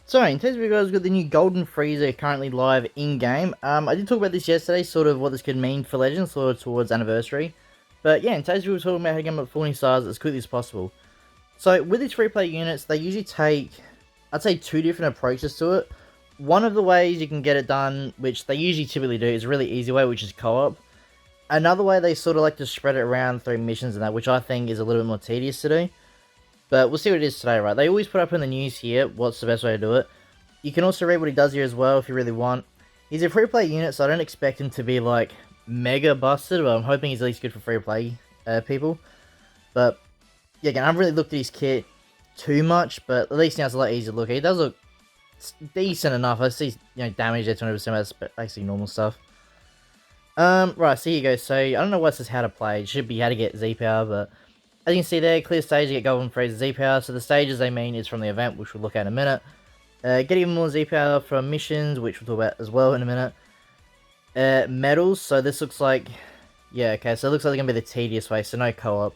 So, in today's video, guys, we've got the new Golden Frieza currently live in-game. I did talk about this yesterday, sort of what this could mean for Legends, sort of towards Anniversary. But yeah, in today's video, we're talking about how to get them up 40 stars as quickly as possible. So, with these free-play units, they usually take, I'd say, two different approaches to it. One of the ways you can get it done, which they usually typically do, is a really easy way, which is co-op. Another way, they sort of like to spread it around through missions and that, which I think is a little bit more tedious to do. But we'll see what it is today, right? They always put up in the news here what's the best way to do it. You can also read what he does here as well if you really want. He's a free play unit, so I don't expect him to be like mega busted, but I'm hoping he's at least good for free play people. But yeah, again, I haven't really looked at his kit too much, but at least now it's a lot easier to look at. He does look decent enough. I see, damage there 20%, that's basically normal stuff. Right, so here you go. So I don't know what says how to play. It should be how to get Z power, but as you can see there, clear stage to get Golden Frieza Z power. So the stages they mean is from the event, which we'll look at in a minute. Get even more Z power from missions, which we'll talk about as well in a minute. Medals, so this looks like, yeah, okay, so it looks like they're going to be the tedious way, so no co-op.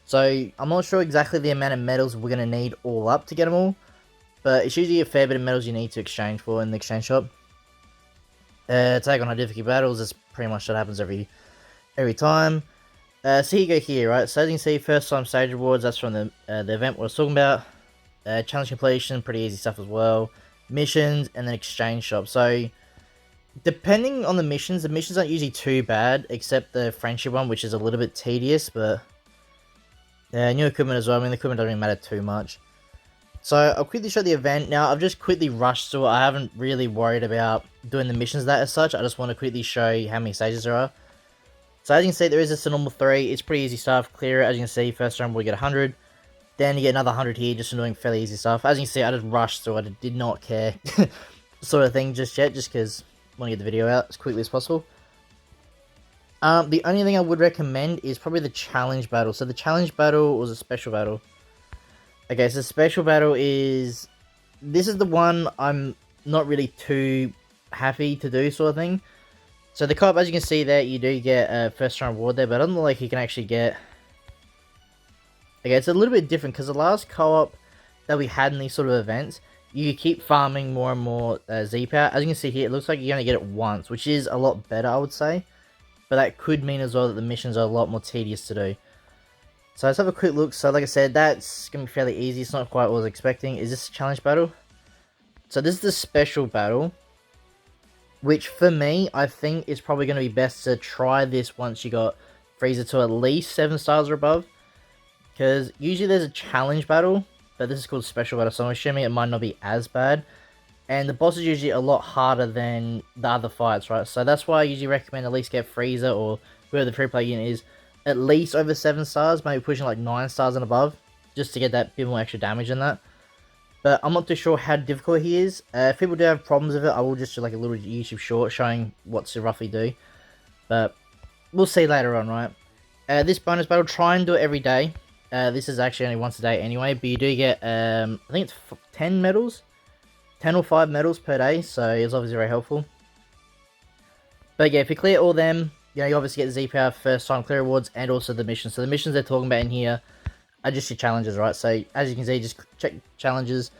So I'm not sure exactly the amount of medals we're going to need all up to get them all, but it's usually a fair bit of medals you need to exchange for in the exchange shop. Take on high difficulty battles, that's pretty much what happens every time. So here you go here, right, so as you can see, first time stage rewards, that's from the event we was talking about. Challenge completion, pretty easy stuff as well. Missions, and then exchange shop. So, depending on the missions aren't usually too bad, except the friendship one, which is a little bit tedious, but new equipment as well. I mean, the equipment doesn't really matter too much. So, I'll quickly show the event. Now, I've just quickly rushed through it. I haven't really worried about doing the missions that as such. I just want to quickly show you how many stages there are. So, as you can see, there is just a normal 3. It's pretty easy stuff. Clear it. As you can see, first round we get 100. Then you get another 100 here, just from doing fairly easy stuff. As you can see, I just rushed through it. I did not care, sort of thing, just yet, just because I want to get the video out as quickly as possible. The only thing I would recommend is probably the challenge battle. So the challenge battle was a special battle. Okay, so special battle is... This is the one I'm not really too happy to do, sort of thing. So the co-op, as you can see there, you do get a first round reward there, but I don't know like you can actually get... Okay, it's a little bit different, because the last co-op that we had in these sort of events, you keep farming more and more Z power. As you can see here, it looks like you only get it once, which is a lot better, I would say. But that could mean as well that the missions are a lot more tedious to do. So let's have a quick look. So like I said, that's going to be fairly easy. It's not quite what I was expecting. Is this a challenge battle? So this is the special battle, which for me, I think is probably going to be best to try this once you got Frieza to at least 7 stars or above. Because usually there's a challenge battle, but this is called special battle, so I'm assuming it might not be as bad. And the boss is usually a lot harder than the other fights, right? So that's why I usually recommend at least get Frieza or whoever the free play unit is at least over 7 stars, maybe pushing like 9 stars and above, just to get that bit more extra damage in that. But I'm not too sure how difficult he is. If people do have problems with it, I will just do like a little YouTube short showing what to roughly do. But we'll see later on, right? This bonus battle, try and do it every day. This is actually only once a day anyway, but you do get, I think it's 10 medals? 10 or 5 medals per day, so it's obviously very helpful. But yeah, if you clear all them, you obviously get the Z power first time clear rewards and also the missions. So the missions they're talking about in here are just your challenges, right? So as you can see, just check challenges.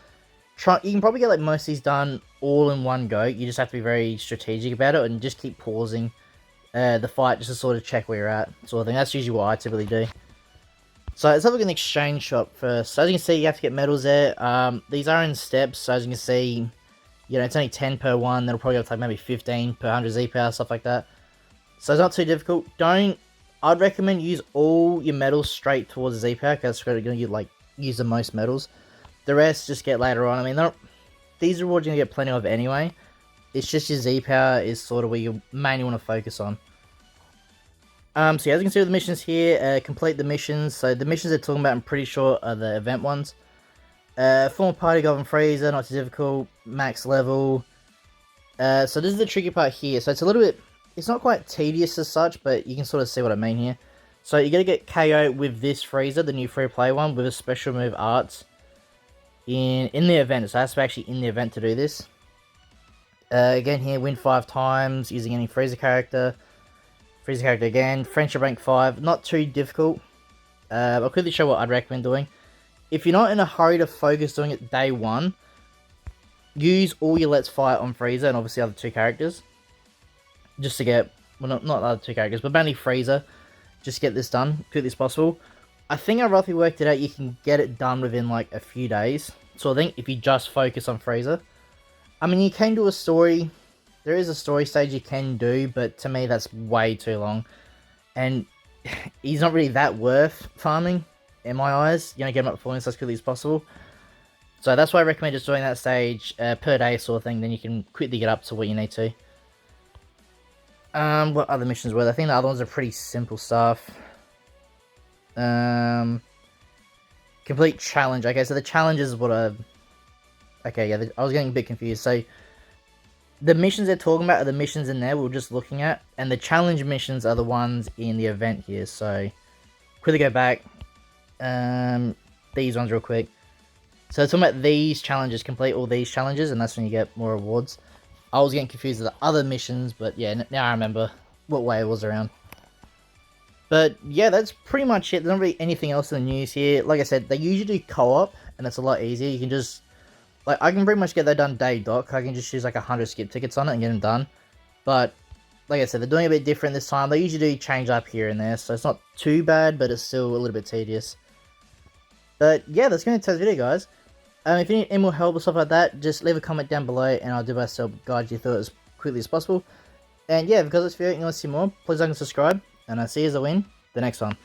You can probably get like most of these done all in one go. You just have to be very strategic about it and just keep pausing the fight just to sort of check where you're at, sort of thing. That's usually what I typically do. So let's have a look at an exchange shop first. So as you can see, you have to get medals there. These are in steps, so as you can see, it's only 10 per one. That'll probably have to take maybe 15 per 100 Z power, stuff like that. So it's not too difficult. I'd recommend use all your medals straight towards the Z power, because that's going to use the most medals. The rest just get later on. I mean, these rewards you're going to get plenty of anyway. It's just your Z power is sort of where you mainly want to focus on. So yeah, as you can see with the missions here, complete the missions. So the missions they're talking about, I'm pretty sure, are the event ones. Form a party, Golden Frieza, not too difficult, max level. So this is the tricky part here. So it's a little bit, it's not quite tedious as such, but you can sort of see what I mean here. So you're going to get KO with this Frieza, the new free play one, with a special move arts in the event. So that's actually in the event to do this. Again here, win 5 times using any Frieza character. Frieza character again, friendship rank 5, not too difficult. I'll quickly show what I'd recommend doing. If you're not in a hurry to focus doing it day 1, use all your Let's Fight on Frieza and obviously other 2 characters. Just to get, well, not the other 2 characters, but mainly Frieza. Just get this done, quickly as possible. I think I roughly worked it out, you can get it done within like a few days. So I think if you just focus on Frieza. I mean, you can do a story. There is a story stage you can do, but to me that's way too long. And he's not really that worth farming, in my eyes. You know, get him up to 4 as quickly as possible. So that's why I recommend just doing that stage per day sort of thing, then you can quickly get up to what you need to. What other missions were there? I think the other ones are pretty simple stuff. Complete challenge. Okay, so the challenges is what I... Okay, yeah, I was getting a bit confused. So, the missions they're talking about are the missions in there we were just looking at. And the challenge missions are the ones in the event here. So, quickly go back. These ones real quick. So, talking about these challenges, complete all these challenges, and that's when you get more rewards. I was getting confused with the other missions, but yeah, now I remember what way it was around. But yeah, that's pretty much it. There's not really anything else in the news here. Like I said, they usually do co-op, and it's a lot easier. You can just, like, I can pretty much get that done day doc. I can just choose like 100 skip tickets on it and get them done. But like I said, they're doing a bit different this time. They usually do change up here and there, so it's not too bad, but it's still a little bit tedious. But yeah, that's going to today's video, guys. If you need any more help or stuff like that, just leave a comment down below, and I'll do my best to guide you through it as quickly as possible. And yeah, because this video, you want to see more, please like and subscribe, and I'll see you as I win the next one.